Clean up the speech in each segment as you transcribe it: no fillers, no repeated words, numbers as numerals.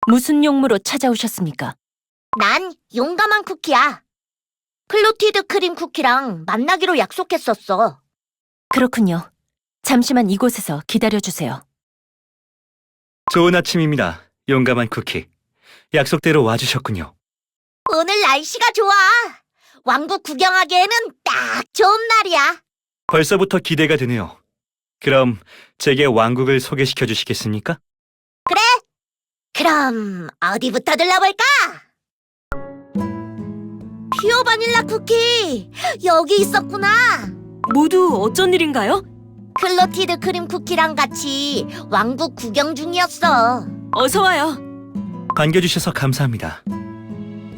무슨 용무로 찾아오셨습니까? 난 용감한 쿠키야. 클로티드 크림 쿠키랑 만나기로 약속했었어. 그렇군요. 잠시만 이곳에서 기다려주세요. 좋은 아침입니다. 용감한 쿠키. 약속대로 와주셨군요. 오늘 날씨가 좋아. 왕국 구경하기에는 딱 좋은 날이야. 벌써부터 기대가 되네요. 그럼 제게 왕국을 소개시켜 주시겠습니까? 그럼 어디부터 들러볼까? 피오 바닐라 쿠키, 여기 있었구나. 모두 어쩐 일인가요? 클로티드 크림 쿠키랑 같이 왕국 구경 중이었어. 어서 와요. 반겨주셔서 감사합니다.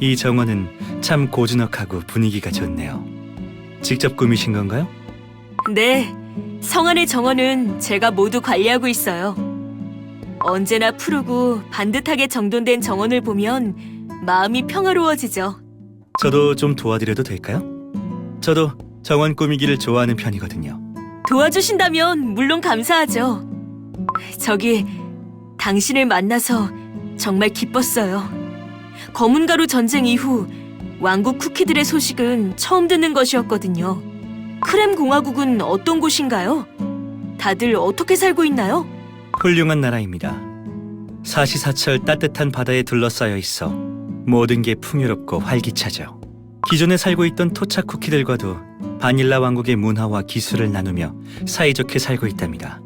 이 정원은 참 고즈넉하고 분위기가 좋네요. 직접 꾸미신 건가요? 네, 성안의 정원은 제가 모두 관리하고 있어요. 언제나 푸르고 반듯하게 정돈된 정원을 보면 마음이 평화로워지죠. 저도 좀 도와드려도 될까요? 저도 정원 꾸미기를 좋아하는 편이거든요. 도와주신다면 물론 감사하죠. 저기, 당신을 만나서 정말 기뻤어요. 검은가루 전쟁 이후 왕국 쿠키들의 소식은 처음 듣는 것이었거든요. 크렘 공화국은 어떤 곳인가요? 다들 어떻게 살고 있나요? 훌륭한 나라입니다. 사시사철 따뜻한 바다에 둘러싸여 있어 모든 게 풍요롭고 활기차죠. 기존에 살고 있던 토착 쿠키들과도 바닐라 왕국의 문화와 기술을 나누며 사이좋게 살고 있답니다.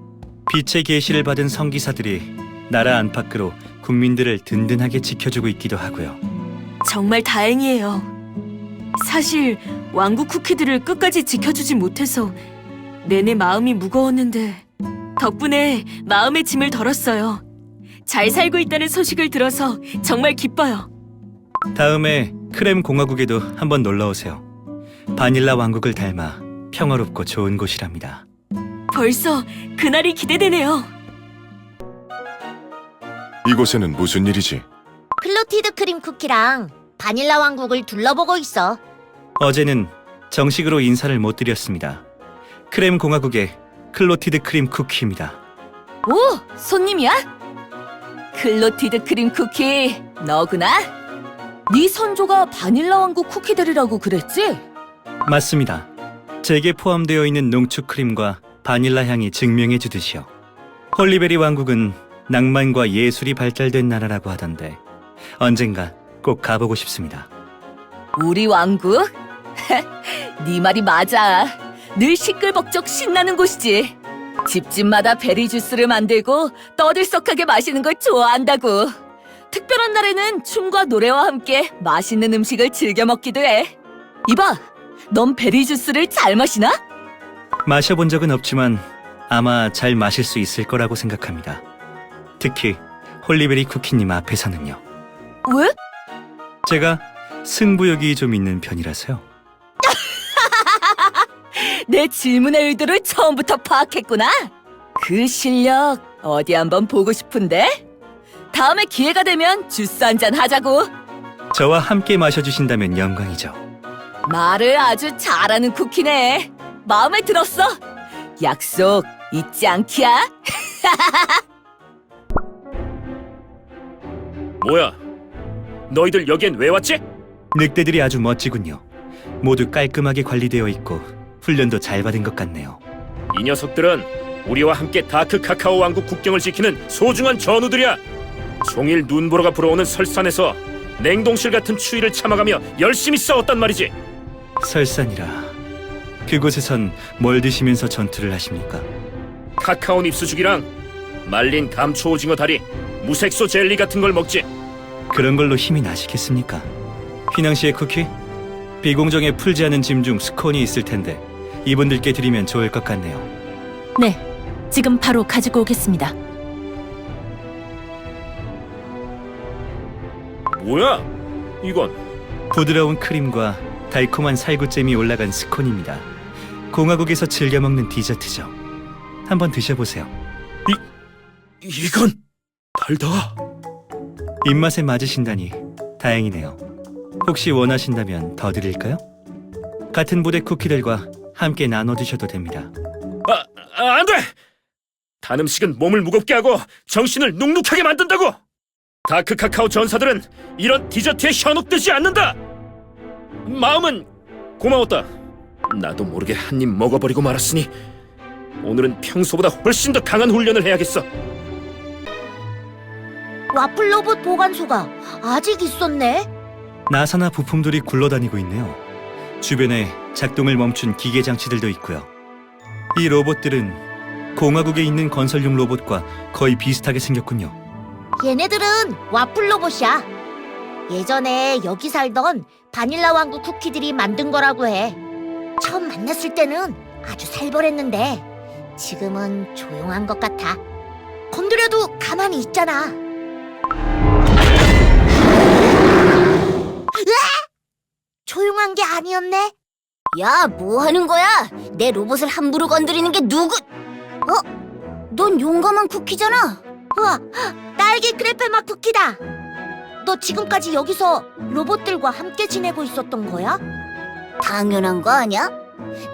빛의 계시를 받은 성기사들이 나라 안팎으로 국민들을 든든하게 지켜주고 있기도 하고요. 정말 다행이에요. 사실 왕국 쿠키들을 끝까지 지켜주지 못해서 내내 마음이 무거웠는데 덕분에 마음의 짐을 덜었어요. 잘 살고 있다는 소식을 들어서 정말 기뻐요. 다음에 크렘 공화국에도 한번 놀러 오세요. 바닐라 왕국을 닮아 평화롭고 좋은 곳이랍니다. 벌써 그날이 기대되네요. 이곳에는 무슨 일이지? 클로티드 크림 쿠키랑 바닐라 왕국을 둘러보고 있어. 어제는 정식으로 인사를 못 드렸습니다. 크렘 공화국의 클로티드 크림 쿠키입니다. 오, 손님이야? 클로티드 크림 쿠키, 너구나? 네 선조가 바닐라 왕국 쿠키들이라고 그랬지? 맞습니다. 제게 포함되어 있는 농축 크림과 바닐라 향이 증명해 주듯이요. 홀리베리 왕국은 낭만과 예술이 발달된 나라라고 하던데 언젠가 꼭 가보고 싶습니다. 우리 왕국? 네 말이 맞아. 늘 시끌벅적 신나는 곳이지. 집집마다 베리 주스를 만들고 떠들썩하게 마시는 걸 좋아한다고. 특별한 날에는 춤과 노래와 함께 맛있는 음식을 즐겨 먹기도 해. 이봐, 넌 베리 주스를 잘 마시나? 마셔본 적은 없지만 아마 잘 마실 수 있을 거라고 생각합니다. 특히 홀리베리 쿠키님 앞에서는요. 왜? 제가 승부욕이 좀 있는 편이라서요. 내 질문의 의도를 처음부터 파악했구나. 그 실력 어디 한번 보고 싶은데? 다음에 기회가 되면 주스 한잔 하자고. 저와 함께 마셔주신다면 영광이죠. 말을 아주 잘하는 쿠키네. 마음에 들었어. 약속 잊지 않기야. 뭐야? 너희들 여긴 왜 왔지? 늑대들이 아주 멋지군요. 모두 깔끔하게 관리되어 있고 훈련도 잘 받은 것 같네요. 이 녀석들은 우리와 함께 다크 카카오 왕국 국경을 지키는 소중한 전우들이야. 종일 눈보라가 불어오는 설산에서 냉동실 같은 추위를 참아가며 열심히 싸웠단 말이지. 설산이라. 그곳에선 뭘 드시면서 전투를 하십니까? 카카오 잎수죽이랑 말린 감초 오징어 다리, 무색소 젤리 같은 걸 먹지. 그런 걸로 힘이 나시겠습니까? 휘낭시의 쿠키? 비공정에 풀지 않은 짐 중 스콘이 있을 텐데 이분들께 드리면 좋을 것 같네요. 네, 지금 바로 가지고 오겠습니다. 뭐야? 이건 부드러운 크림과 달콤한 살구잼이 올라간 스콘입니다. 공화국에서 즐겨 먹는 디저트죠. 한번 드셔보세요. 이건 달다. 입맛에 맞으신다니 다행이네요. 혹시 원하신다면 더 드릴까요? 같은 부대 쿠키들과 함께 나눠 드셔도 됩니다. 안 돼! 단 음식은 몸을 무겁게 하고 정신을 눅눅하게 만든다고! 다크 카카오 전사들은 이런 디저트에 현혹되지 않는다. 마음은 고마웠다. 나도 모르게 한 입 먹어버리고 말았으니 오늘은 평소보다 훨씬 더 강한 훈련을 해야겠어. 와플 로봇 보관소가 아직 있었네. 나사나 부품들이 굴러다니고 있네요. 주변에 작동을 멈춘 기계 장치들도 있고요. 이 로봇들은 공화국에 있는 건설용 로봇과 거의 비슷하게 생겼군요. 얘네들은 와플 로봇이야. 예전에 여기 살던 바닐라 왕국 쿠키들이 만든 거라고 해. 처음 만났을 때는 아주 살벌했는데 지금은 조용한 것 같아. 건드려도 가만히 있잖아. 으아! 조용한 게 아니었네. 야, 뭐 하는 거야? 내 로봇을 함부로 건드리는 게 누구? 넌 용감한 쿠키잖아. 우와, 딸기 크레페 맛 쿠키다. 너 지금까지 여기서 로봇들과 함께 지내고 있었던 거야? 당연한 거 아니야?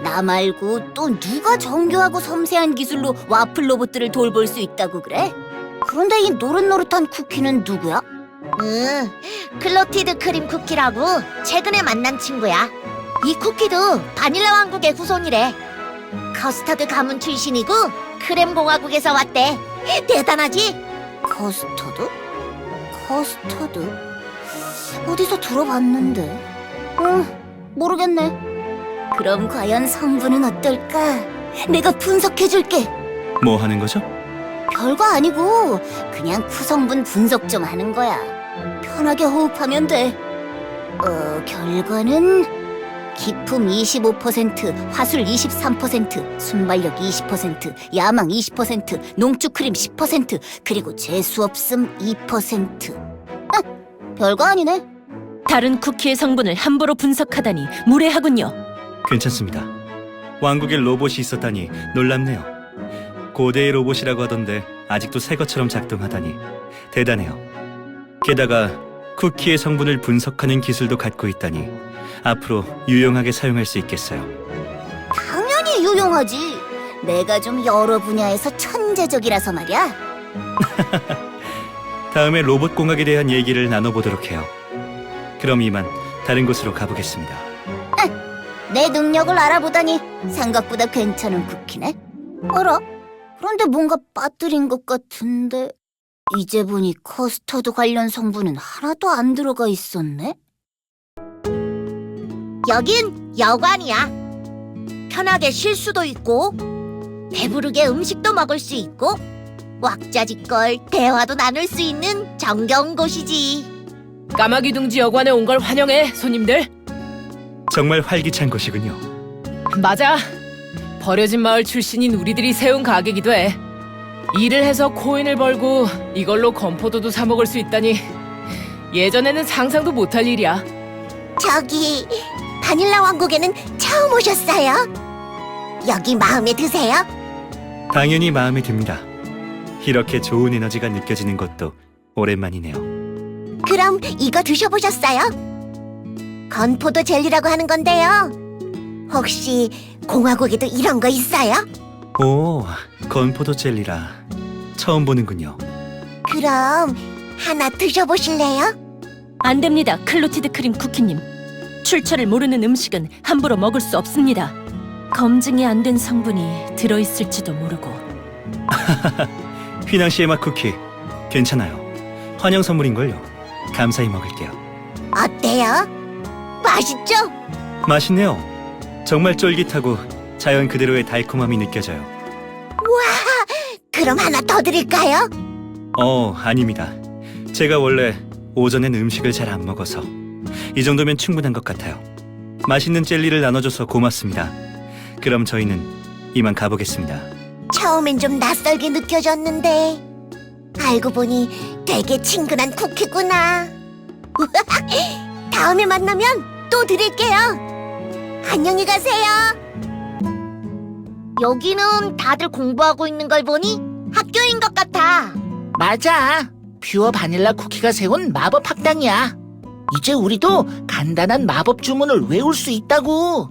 나 말고 또 누가 정교하고 섬세한 기술로 와플 로봇들을 돌볼 수 있다고 그래? 그런데 이 노릇노릇한 쿠키는 누구야? 클로티드 크림 쿠키라고 최근에 만난 친구야. 이 쿠키도 바닐라 왕국의 후손이래. 커스터드 가문 출신이고 크렘 공화국에서 왔대. 대단하지? 커스터드? 커스터드? 어디서 들어봤는데? 모르겠네. 그럼 과연 성분은 어떨까? 내가 분석해줄게. 뭐 하는 거죠? 별거 아니고 그냥 구성분 분석 좀 하는 거야. 편하게 호흡하면 돼. 결과는 기품 25%, 화술 23%, 순발력 20%, 야망 20%, 농축크림 10%, 그리고 재수없음 2%. 별거 아니네. 다른 쿠키의 성분을 함부로 분석하다니 무례하군요. 괜찮습니다. 왕국에 로봇이 있었다니 놀랍네요. 고대의 로봇이라고 하던데 아직도 새 것처럼 작동하다니 대단해요. 게다가 쿠키의 성분을 분석하는 기술도 갖고 있다니 앞으로 유용하게 사용할 수 있겠어요. 당연히 유용하지. 내가 좀 여러 분야에서 천재적이라서 말이야. 다음에 로봇 공학에 대한 얘기를 나눠보도록 해요. 그럼 이만 다른 곳으로 가보겠습니다. 내 능력을 알아보다니 생각보다 괜찮은 쿠키네. 어라? 그런데 뭔가 빠뜨린 것 같은데. 이제 보니 커스터드 관련 성분은 하나도 안 들어가 있었네. 여긴 여관이야. 편하게 쉴 수도 있고 배부르게 음식도 먹을 수 있고 왁자지껄 대화도 나눌 수 있는 정겨운 곳이지. 까마귀 둥지 여관에 온 걸 환영해, 손님들. 정말 활기찬 곳이군요. 맞아. 버려진 마을 출신인 우리들이 세운 가게기도 해. 일을 해서 코인을 벌고 이걸로 건포도도 사 먹을 수 있다니 예전에는 상상도 못할 일이야. 저기 바닐라 왕국에는 처음 오셨어요? 여기 마음에 드세요? 당연히 마음에 듭니다. 이렇게 좋은 에너지가 느껴지는 것도 오랜만이네요. 그럼 이거 드셔보셨어요? 건포도 젤리라고 하는 건데요. 혹시 공화국에도 이런 거 있어요? 오, 건포도 젤리라 처음 보는군요. 그럼 하나 드셔보실래요? 안 됩니다, 클로티드 크림 쿠키님. 출처를 모르는 음식은 함부로 먹을 수 없습니다. 검증이 안 된 성분이 들어있을지도 모르고. 휘낭시의 맛 쿠키 괜찮아요. 환영 선물인걸요. 감사히 먹을게요. 어때요? 맛있죠? 맛있네요. 정말 쫄깃하고 자연 그대로의 달콤함이 느껴져요. 그럼 하나 더 드릴까요? 아닙니다. 제가 원래 오전엔 음식을 잘 안 먹어서 이 정도면 충분한 것 같아요. 맛있는 젤리를 나눠줘서 고맙습니다. 그럼 저희는 이만 가보겠습니다. 처음엔 좀 낯설게 느껴졌는데 알고 보니 되게 친근한 쿠키구나. 다음에 만나면 또 드릴게요. 안녕히 가세요. 여기는 다들 공부하고 있는 걸 보니 학교인 것 같아. 맞아. 퓨어 바닐라 쿠키가 세운 마법 학당이야. 이제 우리도 간단한 마법 주문을 외울 수 있다고.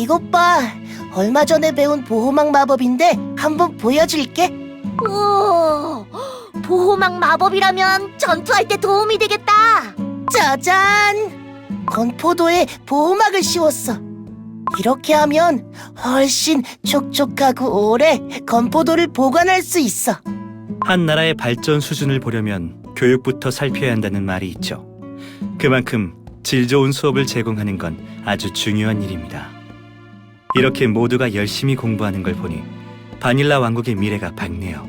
이것 봐. 얼마 전에 배운 보호막 마법인데 한번 보여줄게. 우와, 보호막 마법이라면 전투할 때 도움이 되겠다. 짜잔! 건포도에 보호막을 씌웠어. 이렇게 하면 훨씬 촉촉하고 오래 건포도를 보관할 수 있어. 한 나라의 발전 수준을 보려면 교육부터 살펴야 한다는 말이 있죠. 그만큼 질 좋은 수업을 제공하는 건 아주 중요한 일입니다. 이렇게 모두가 열심히 공부하는 걸 보니 바닐라 왕국의 미래가 밝네요.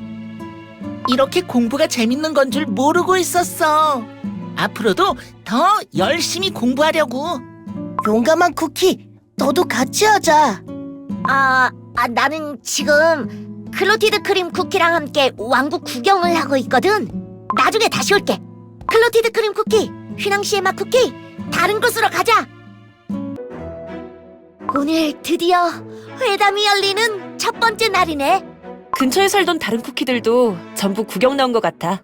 이렇게 공부가 재밌는 건 줄 모르고 있었어. 앞으로도 더 열심히 공부하려고. 용감한 쿠키, 너도 같이 하자. 나는 지금 클로티드 크림 쿠키랑 함께 왕국 구경을 하고 있거든. 나중에 다시 올게. 클로티드 크림 쿠키, 휘낭시에 맛 쿠키, 다른 곳으로 가자. 오늘 드디어 회담이 열리는 첫 번째 날이네. 근처에 살던 다른 쿠키들도 전부 구경 나온 것 같아.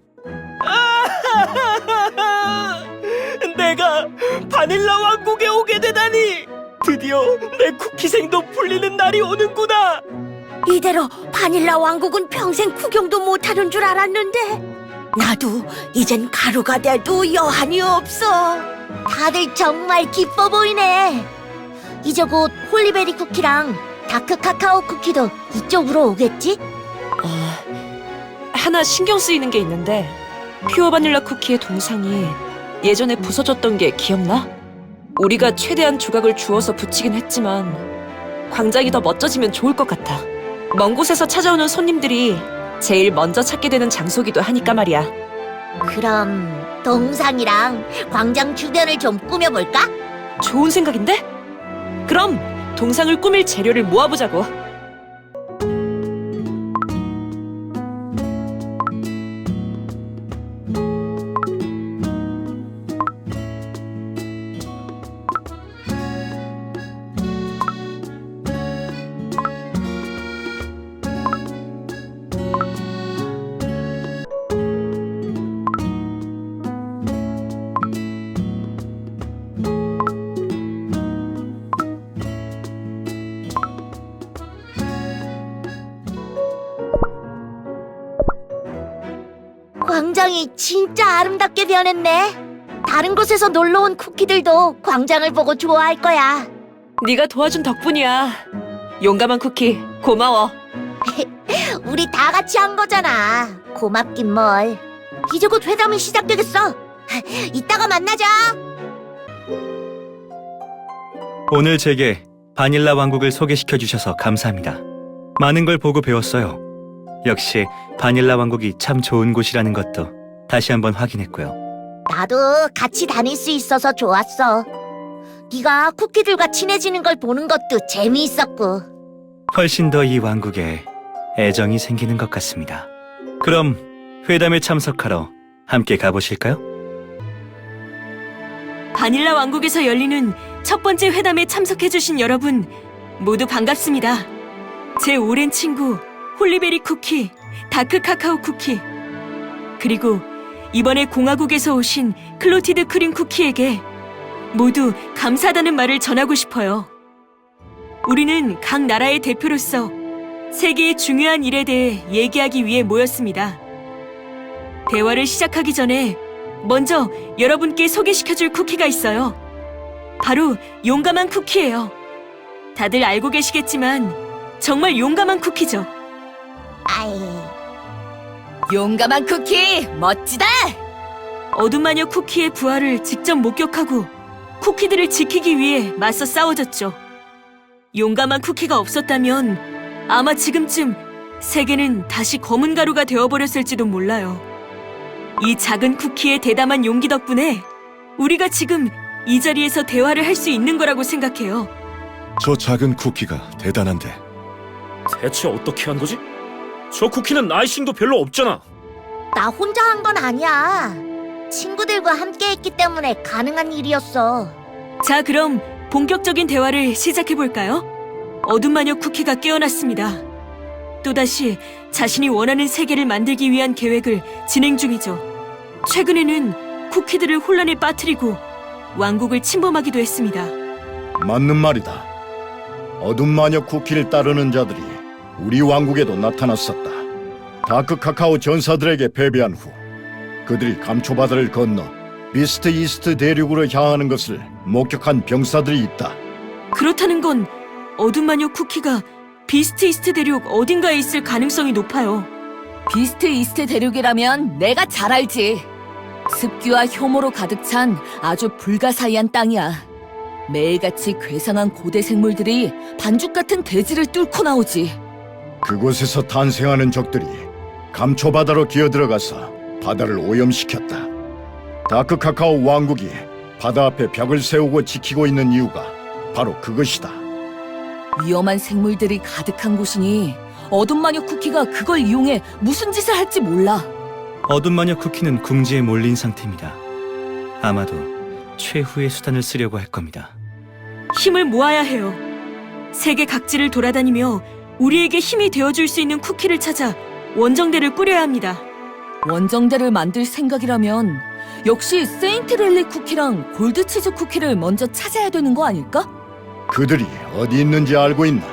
내가 바닐라 왕국에 오게 되다니! 드디어 내 쿠키생도 풀리는 날이 오는구나! 이대로 바닐라 왕국은 평생 구경도 못하는 줄 알았는데 나도 이젠 가루가 돼도 여한이 없어. 다들 정말 기뻐 보이네. 이제 곧 홀리베리 쿠키랑 다크 카카오 쿠키도 이쪽으로 오겠지? 하나 신경 쓰이는 게 있는데 퓨어 바닐라 쿠키의 동상이 예전에 부서졌던 게 기억나? 우리가 최대한 조각을 주워서 붙이긴 했지만 광장이 더 멋져지면 좋을 것 같아. 먼 곳에서 찾아오는 손님들이 제일 먼저 찾게 되는 장소기도 하니까 말이야. 그럼 동상이랑 광장 주변을 좀 꾸며볼까? 좋은 생각인데? 그럼 동상을 꾸밀 재료를 모아보자고. 광장이 진짜 아름답게 변했네. 다른 곳에서 놀러 온 쿠키들도 광장을 보고 좋아할 거야. 네가 도와준 덕분이야. 용감한 쿠키, 고마워. 우리 다 같이 한 거잖아. 고맙긴 뭘. 이제 곧 회담이 시작되겠어. 이따가 만나자. 오늘 제게 바닐라 왕국을 소개시켜 주셔서 감사합니다. 많은 걸 보고 배웠어요. 역시 바닐라 왕국이 참 좋은 곳이라는 것도 다시 한번 확인했고요. 나도 같이 다닐 수 있어서 좋았어. 네가 쿠키들과 친해지는 걸 보는 것도 재미있었고. 훨씬 더 이 왕국에 애정이 생기는 것 같습니다. 그럼 회담에 참석하러 함께 가보실까요? 바닐라 왕국에서 열리는 첫 번째 회담에 참석해주신 여러분 모두 반갑습니다. 제 오랜 친구 홀리베리 쿠키, 다크 카카오 쿠키, 그리고 이번에 공화국에서 오신 클로티드 크림 쿠키에게 모두 감사하다는 말을 전하고 싶어요. 우리는 각 나라의 대표로서 세계의 중요한 일에 대해 얘기하기 위해 모였습니다. 대화를 시작하기 전에 먼저 여러분께 소개시켜줄 쿠키가 있어요. 바로 용감한 쿠키예요. 다들 알고 계시겠지만 정말 용감한 쿠키죠. 아이, 용감한 쿠키, 멋지다! 어둠 마녀 쿠키의 부활을 직접 목격하고 쿠키들을 지키기 위해 맞서 싸워줬죠. 용감한 쿠키가 없었다면 아마 지금쯤 세계는 다시 검은 가루가 되어버렸을지도 몰라요. 이 작은 쿠키의 대담한 용기 덕분에 우리가 지금 이 자리에서 대화를 할 수 있는 거라고 생각해요. 저 작은 쿠키가 대단한데 대체 어떻게 한 거지? 저 쿠키는 아이싱도 별로 없잖아. 나 혼자 한 건 아니야. 친구들과 함께 했기 때문에 가능한 일이었어. 자, 그럼 본격적인 대화를 시작해볼까요? 어둠 마녀 쿠키가 깨어났습니다. 또다시 자신이 원하는 세계를 만들기 위한 계획을 진행 중이죠. 최근에는 쿠키들을 혼란에 빠뜨리고 왕국을 침범하기도 했습니다. 맞는 말이다. 어둠 마녀 쿠키를 따르는 자들이 우리 왕국에도 나타났었다. 다크 카카오 전사들에게 패배한 후 그들이 감초바다를 건너 비스트 이스트 대륙으로 향하는 것을 목격한 병사들이 있다. 그렇다는 건 어둠 마녀 쿠키가 비스트 이스트 대륙 어딘가에 있을 가능성이 높아요. 비스트 이스트 대륙이라면 내가 잘 알지. 습기와 혐오로 가득 찬 아주 불가사의한 땅이야. 매일같이 괴상한 고대 생물들이 반죽 같은 대지를 뚫고 나오지. 그곳에서 탄생하는 적들이 감초바다로 기어들어가서 바다를 오염시켰다. 다크 카카오 왕국이 바다 앞에 벽을 세우고 지키고 있는 이유가 바로 그것이다. 위험한 생물들이 가득한 곳이니 어둠 마녀 쿠키가 그걸 이용해 무슨 짓을 할지 몰라. 어둠 마녀 쿠키는 궁지에 몰린 상태입니다. 아마도 최후의 수단을 쓰려고 할 겁니다. 힘을 모아야 해요. 세계 각지를 돌아다니며 우리에게 힘이 되어줄 수 있는 쿠키를 찾아 원정대를 꾸려야 합니다. 원정대를 만들 생각이라면 역시 세인트렐리 쿠키랑 골드치즈 쿠키를 먼저 찾아야 되는 거 아닐까? 그들이 어디 있는지 알고 있나?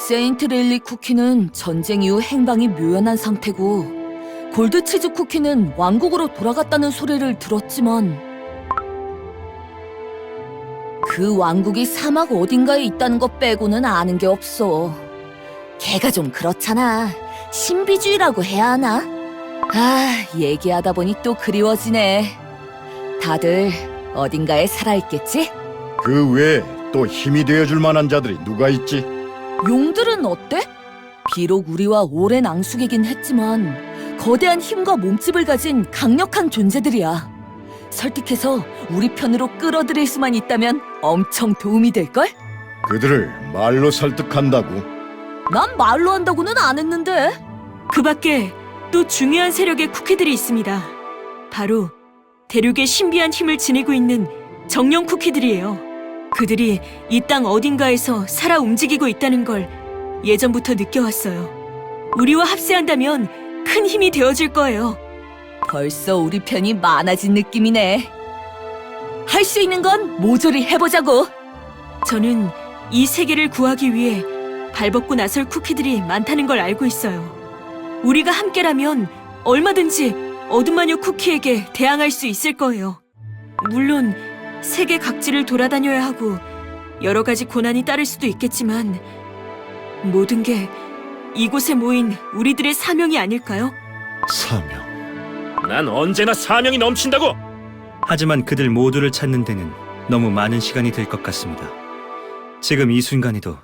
세인트렐리 쿠키는 전쟁 이후 행방이 묘연한 상태고 골드치즈 쿠키는 왕국으로 돌아갔다는 소리를 들었지만 그 왕국이 사막 어딘가에 있다는 것 빼고는 아는 게 없어. 걔가 좀 그렇잖아. 신비주의라고 해야 하나? 아, 얘기하다 보니 또 그리워지네. 다들 어딘가에 살아있겠지? 그 외에 또 힘이 되어줄 만한 자들이 누가 있지? 용들은 어때? 비록 우리와 오랜 앙숙이긴 했지만 거대한 힘과 몸집을 가진 강력한 존재들이야. 설득해서 우리 편으로 끌어들일 수만 있다면 엄청 도움이 될걸? 그들을 말로 설득한다고? 난 말로 한다고는 안 했는데. 그 밖에 또 중요한 세력의 쿠키들이 있습니다. 바로 대륙의 신비한 힘을 지니고 있는 정령 쿠키들이에요. 그들이 이 땅 어딘가에서 살아 움직이고 있다는 걸 예전부터 느껴왔어요. 우리와 합세한다면 큰 힘이 되어줄 거예요. 벌써 우리 편이 많아진 느낌이네. 할 수 있는 건 모조리 해보자고. 저는 이 세계를 구하기 위해 발벗고 나설 쿠키들이 많다는 걸 알고 있어요. 우리가 함께라면 얼마든지 어둠 마녀 쿠키에게 대항할 수 있을 거예요. 물론 세계 각지를 돌아다녀야 하고 여러 가지 고난이 따를 수도 있겠지만 모든 게 이곳에 모인 우리들의 사명이 아닐까요? 사명. 난 언제나 사명이 넘친다고. 하지만 그들 모두를 찾는 데는 너무 많은 시간이 될 것 같습니다. 지금 이 순간에도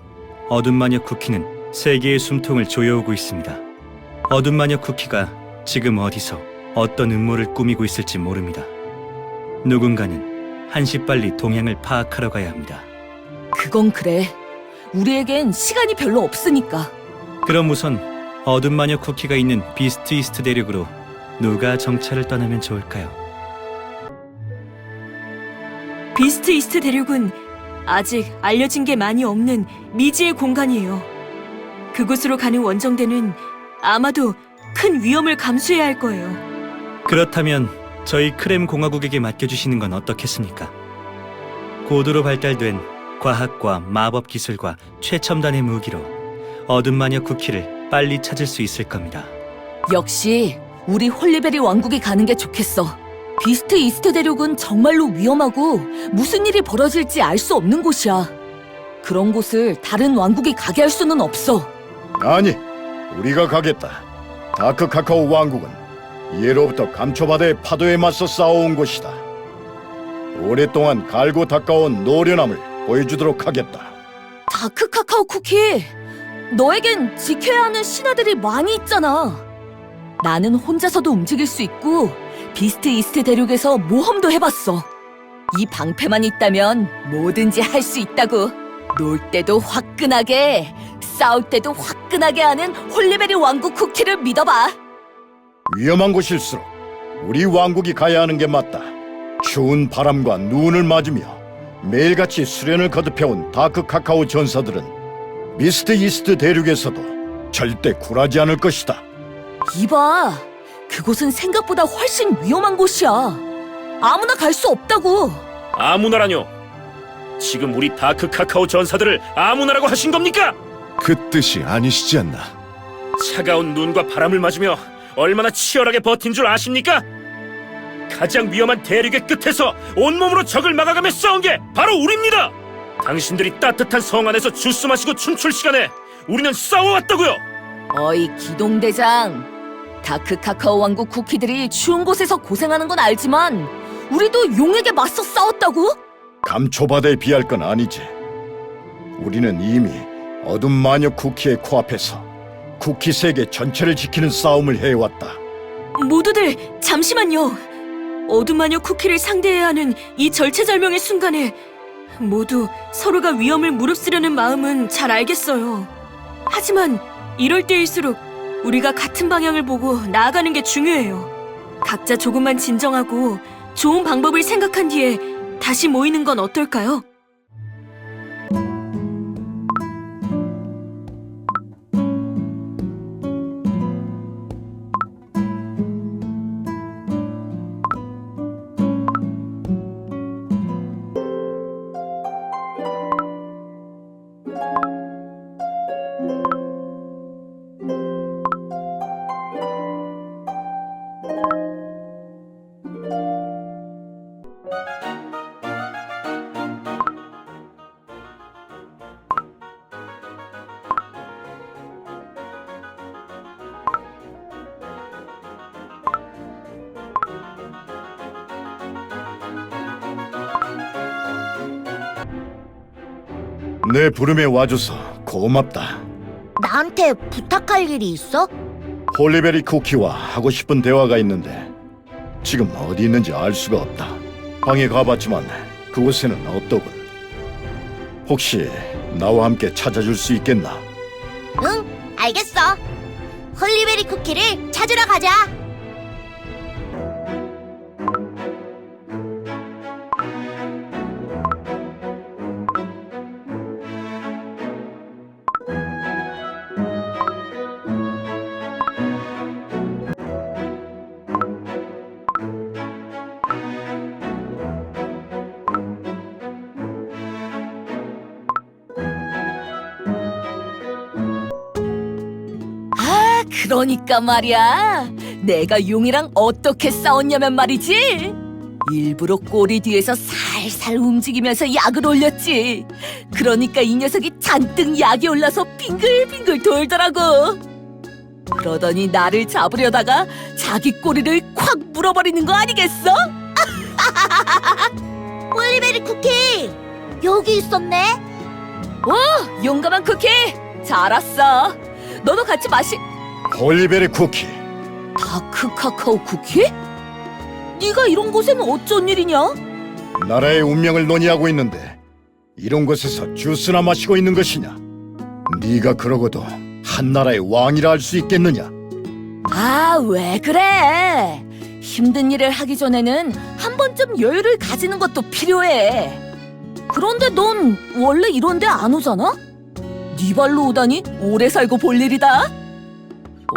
어둠 마녀 쿠키는 세계의 숨통을 조여오고 있습니다. 어둠 마녀 쿠키가 지금 어디서 어떤 음모를 꾸미고 있을지 모릅니다. 누군가는 한시 빨리 동향을 파악하러 가야 합니다. 그건 그래. 우리에겐 시간이 별로 없으니까. 그럼 우선 어둠 마녀 쿠키가 있는 비스트 이스트 대륙으로 누가 정찰을 떠나면 좋을까요? 비스트 이스트 대륙은 아직 알려진 게 많이 없는 미지의 공간이에요. 그곳으로 가는 원정대는 아마도 큰 위험을 감수해야 할 거예요. 그렇다면 저희 크렘 공화국에게 맡겨주시는 건 어떻겠습니까? 고도로 발달된 과학과 마법 기술과 최첨단의 무기로 어둠 마녀 쿠키를 빨리 찾을 수 있을 겁니다. 역시 우리 홀리베리 왕국에 가는 게 좋겠어. 비스트 이스트 대륙은 정말로 위험하고 무슨 일이 벌어질지 알 수 없는 곳이야. 그런 곳을 다른 왕국이 가게 할 수는 없어. 아니, 우리가 가겠다. 다크 카카오 왕국은 예로부터 감초바다의 파도에 맞서 싸워온 곳이다. 오랫동안 갈고 닦아온 노련함을 보여주도록 하겠다. 다크 카카오 쿠키, 너에겐 지켜야 하는 신하들이 많이 있잖아. 나는 혼자서도 움직일 수 있고 비스트 이스트 대륙에서 모험도 해봤어. 이 방패만 있다면 뭐든지 할 수 있다고. 놀 때도 화끈하게, 싸울 때도 화끈하게 하는 홀리베리 왕국 쿠키를 믿어봐. 위험한 곳일수록 우리 왕국이 가야 하는 게 맞다. 추운 바람과 눈을 맞으며 매일같이 수련을 거듭해온 다크 카카오 전사들은 미스트 이스트 대륙에서도 절대 굴하지 않을 것이다. 이봐, 그곳은 생각보다 훨씬 위험한 곳이야. 아무나 갈 수 없다고. 아무나라뇨. 지금 우리 다크 카카오 전사들을 아무나라고 하신 겁니까? 그 뜻이 아니시지 않나? 차가운 눈과 바람을 맞으며 얼마나 치열하게 버틴 줄 아십니까? 가장 위험한 대륙의 끝에서 온몸으로 적을 막아가며 싸운 게 바로 우리입니다. 당신들이 따뜻한 성 안에서 주스 마시고 춤출 시간에 우리는 싸워왔다고요. 어이 기동대장, 다크 카카오 왕국 쿠키들이 추운 곳에서 고생하는 건 알지만 우리도 용에게 맞서 싸웠다고? 감초바다에 비할 건 아니지. 우리는 이미 어둠 마녀 쿠키의 코앞에서 쿠키 세계 전체를 지키는 싸움을 해왔다. 모두들 잠시만요. 어둠마녀 쿠키를 상대해야 하는 이 절체절명의 순간에 모두 서로가 위험을 무릅쓰려는 마음은 잘 알겠어요. 하지만 이럴 때일수록 우리가 같은 방향을 보고 나아가는 게 중요해요. 각자 조금만 진정하고 좋은 방법을 생각한 뒤에 다시 모이는 건 어떨까요? 내 부름에 와줘서 고맙다. 나한테 부탁할 일이 있어? 홀리베리 쿠키와 하고 싶은 대화가 있는데 지금 어디 있는지 알 수가 없다. 방에 가봤지만 그곳에는 없더군. 혹시 나와 함께 찾아줄 수 있겠나? 응, 알겠어. 홀리베리 쿠키를 찾으러 가자. 그러니까 말이야. 내가 용이랑 어떻게 싸웠냐면 말이지. 일부러 꼬리 뒤에서 살살 움직이면서 약을 올렸지. 그러니까 이 녀석이 잔뜩 약이 올라서 빙글빙글 돌더라고. 그러더니 나를 잡으려다가 자기 꼬리를 콱 물어버리는 거 아니겠어? 홀리베리 쿠키, 여기 있었네. 용감한 쿠키, 잘 왔어. 너도 같이 홀리베리 쿠키, 다크 카카오 쿠키? 네가 이런 곳에는 어쩐 일이냐? 나라의 운명을 논의하고 있는데 이런 곳에서 주스나 마시고 있는 것이냐? 네가 그러고도 한 나라의 왕이라 할 수 있겠느냐? 아, 왜 그래? 힘든 일을 하기 전에는 한 번쯤 여유를 가지는 것도 필요해. 그런데 넌 원래 이런 데 안 오잖아? 네 발로 오다니 오래 살고 볼 일이다.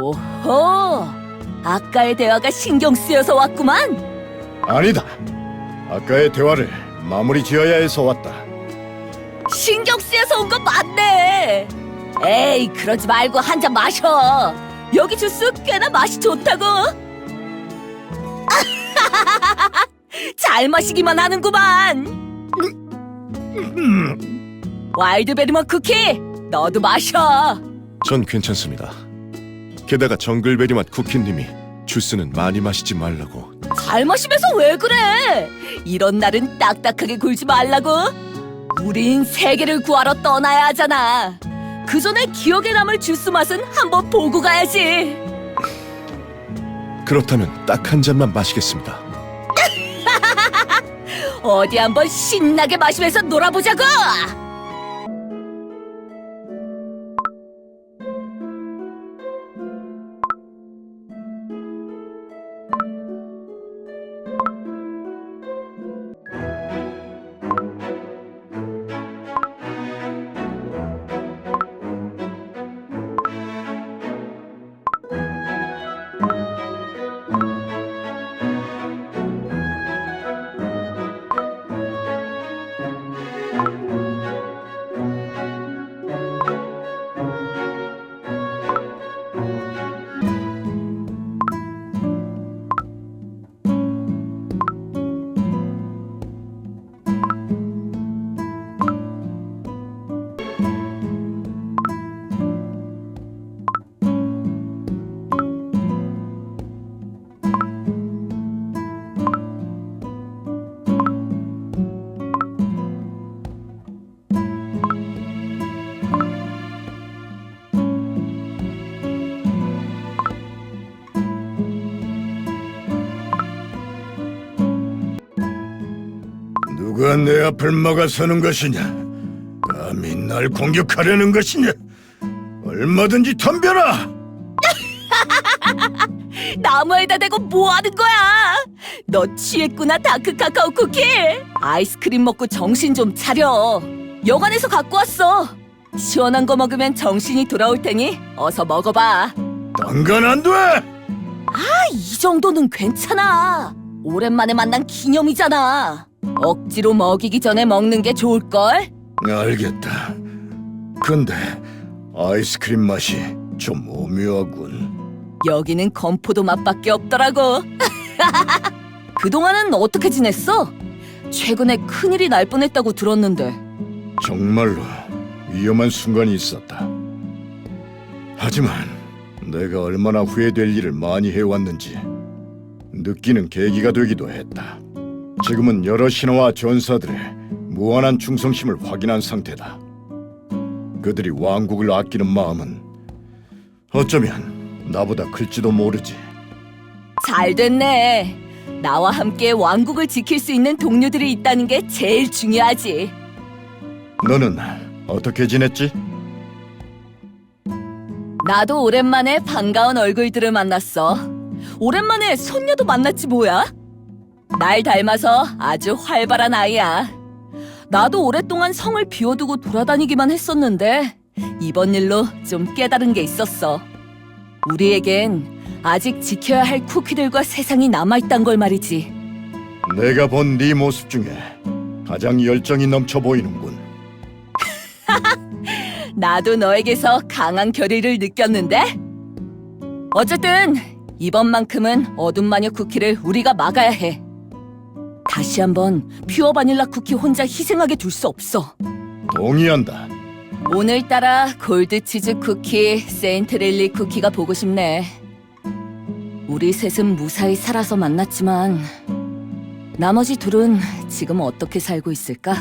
오호, 아까의 대화가 신경 쓰여서 왔구만. 아니다. 아까의 대화를 마무리 지어야 해서 왔다. 신경 쓰여서 온 거 맞네. 에이, 그러지 말고 한 잔 마셔. 여기 주스 꽤나 맛이 좋다고. 잘 마시기만 하는구만. 와일드베리먼 쿠키, 너도 마셔. 전 괜찮습니다. 게다가 정글베리 맛 쿠키님이 주스는 많이 마시지 말라고. 잘 마시면서 왜 그래? 이런 날은 딱딱하게 굴지 말라고. 우린 세계를 구하러 떠나야 하잖아. 그 전에 기억에 남을 주스 맛은 한번 보고 가야지. 그렇다면 딱 한 잔만 마시겠습니다. 어디 한번 신나게 마시면서 놀아보자고. 누가 내 앞을 막아서는 것이냐? 감히 날 공격하려는 것이냐? 얼마든지 덤벼라! 나무에다 대고 뭐 하는 거야? 너 취했구나, 다크 카카오 쿠키. 아이스크림 먹고 정신 좀 차려. 여관에서 갖고 왔어. 시원한 거 먹으면 정신이 돌아올 테니 어서 먹어봐. 당근 안 돼! 이 정도는 괜찮아. 오랜만에 만난 기념이잖아. 억지로 먹이기 전에 먹는 게 좋을걸? 알겠다. 근데 아이스크림 맛이 좀 오묘하군. 여기는 건포도 맛밖에 없더라고. 그동안은 어떻게 지냈어? 최근에 큰일이 날 뻔했다고 들었는데. 정말로 위험한 순간이 있었다. 하지만 내가 얼마나 후회될 일을 많이 해왔는지 느끼는 계기가 되기도 했다. 지금은 여러 신화와 전사들의 무한한 충성심을 확인한 상태다. 그들이 왕국을 아끼는 마음은 어쩌면 나보다 클지도 모르지. 잘 됐네. 나와 함께 왕국을 지킬 수 있는 동료들이 있다는 게 제일 중요하지. 너는 어떻게 지냈지? 나도 오랜만에 반가운 얼굴들을 만났어. 오랜만에 손녀도 만났지 뭐야? 날 닮아서 아주 활발한 아이야. 나도 오랫동안 성을 비워두고 돌아다니기만 했었는데 이번 일로 좀 깨달은 게 있었어. 우리에겐 아직 지켜야 할 쿠키들과 세상이 남아있단 걸 말이지. 내가 본 네 모습 중에 가장 열정이 넘쳐 보이는군. 나도 너에게서 강한 결의를 느꼈는데? 어쨌든 이번만큼은 어둠 마녀 쿠키를 우리가 막아야 해. 다시 한번 퓨어 바닐라 쿠키 혼자 희생하게 둘 수 없어. 동의한다. 오늘따라 골드치즈 쿠키, 세인트릴리 쿠키가 보고 싶네. 우리 셋은 무사히 살아서 만났지만 나머지 둘은 지금 어떻게 살고 있을까?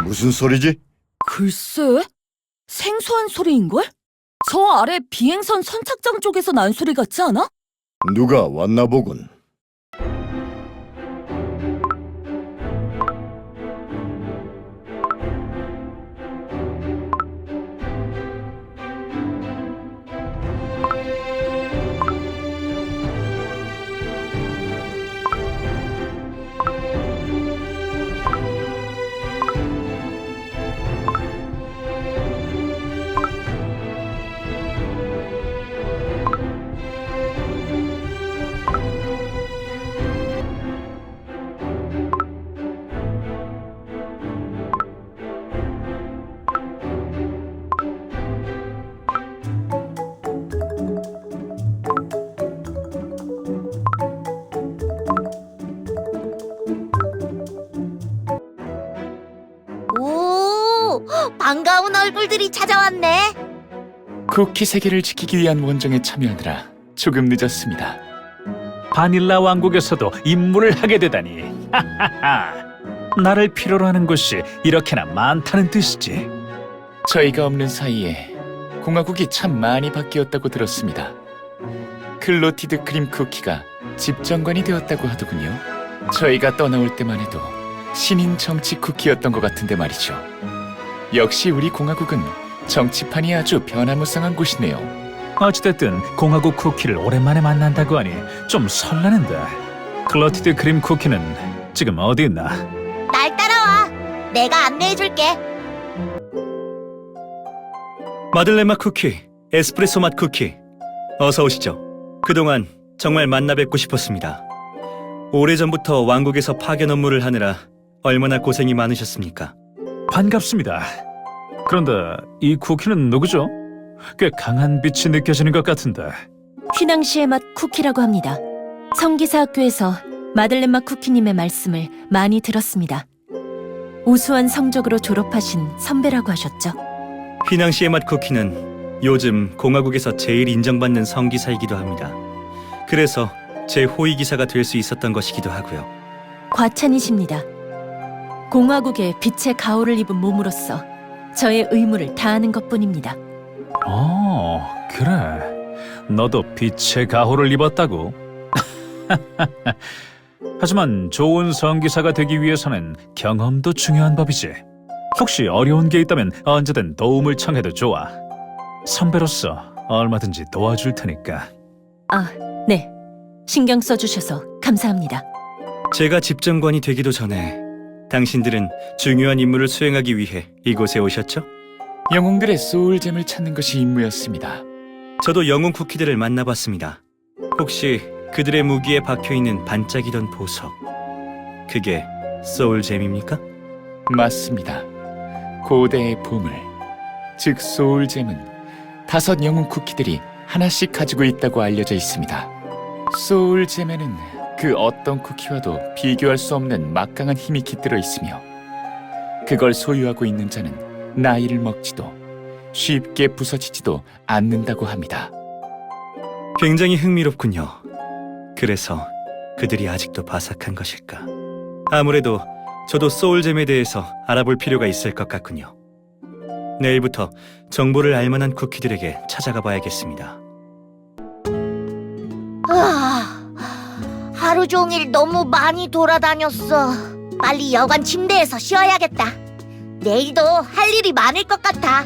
무슨 소리지? 글쎄, 생소한 소리인걸? 저 아래 비행선 선착장 쪽에서 난 소리 같지 않아? 누가 왔나 보군. 오, 반가운 얼굴들이 찾아왔네. 쿠키 세계를 지키기 위한 원정에 참여하느라 조금 늦었습니다. 바닐라 왕국에서도 임무를 하게 되다니. 나를 필요로 하는 곳이 이렇게나 많다는 뜻이지. 저희가 없는 사이에 공화국이 참 많이 바뀌었다고 들었습니다. 클로티드 크림 쿠키가 집정관이 되었다고 하더군요. 저희가 떠나올 때만 해도 신인 정치 쿠키였던 것 같은데 말이죠. 역시 우리 공화국은 정치판이 아주 변화무쌍한 곳이네요. 어찌됐든 공화국 쿠키를 오랜만에 만난다고 하니 좀 설레는데. 클로티드 크림 쿠키는 지금 어디 있나? 날 따라와. 내가 안내해줄게. 마들렌 맛 쿠키, 에스프레소 맛 쿠키. 어서 오시죠. 그동안 정말 만나 뵙고 싶었습니다. 오래전부터 왕국에서 파견 업무를 하느라 얼마나 고생이 많으셨습니까? 반갑습니다. 그런데 이 쿠키는 누구죠? 꽤 강한 빛이 느껴지는 것 같은데. 휘낭시의 맛 쿠키라고 합니다. 성기사 학교에서 마들렌 맛 쿠키님의 말씀을 많이 들었습니다. 우수한 성적으로 졸업하신 선배라고 하셨죠. 휘낭시의 맛 쿠키는 요즘 공화국에서 제일 인정받는 성기사이기도 합니다. 그래서 제 호위기사가 될 수 있었던 것이기도 하고요. 과찬이십니다. 공화국의 빛의 가호를 입은 몸으로서 저의 의무를 다하는 것뿐입니다. 그래. 너도 빛의 가호를 입었다고? 하지만 좋은 성기사가 되기 위해서는 경험도 중요한 법이지. 혹시 어려운 게 있다면 언제든 도움을 청해도 좋아. 선배로서 얼마든지 도와줄 테니까. 네. 신경 써주셔서 감사합니다. 제가 집정관이 되기도 전에 당신들은 중요한 임무를 수행하기 위해 이곳에 오셨죠? 영웅들의 소울잼을 찾는 것이 임무였습니다. 저도 영웅 쿠키들을 만나봤습니다. 혹시 그들의 무기에 박혀있는 반짝이던 보석, 그게 소울잼입니까? 맞습니다. 고대의 보물, 즉 소울잼은 5 영웅 쿠키들이 하나씩 가지고 있다고 알려져 있습니다. 소울잼에는 그 어떤 쿠키와도 비교할 수 없는 막강한 힘이 깃들어 있으며 그걸 소유하고 있는 자는 나이를 먹지도 쉽게 부서지지도 않는다고 합니다. 굉장히 흥미롭군요. 그래서 그들이 아직도 바삭한 것일까? 아무래도 저도 소울잼에 대해서 알아볼 필요가 있을 것 같군요. 내일부터 정보를 알만한 쿠키들에게 찾아가 봐야겠습니다. 하루 종일 너무 많이 돌아다녔어. 빨리 여관 침대에서 쉬어야겠다. 내일도 할 일이 많을 것 같아.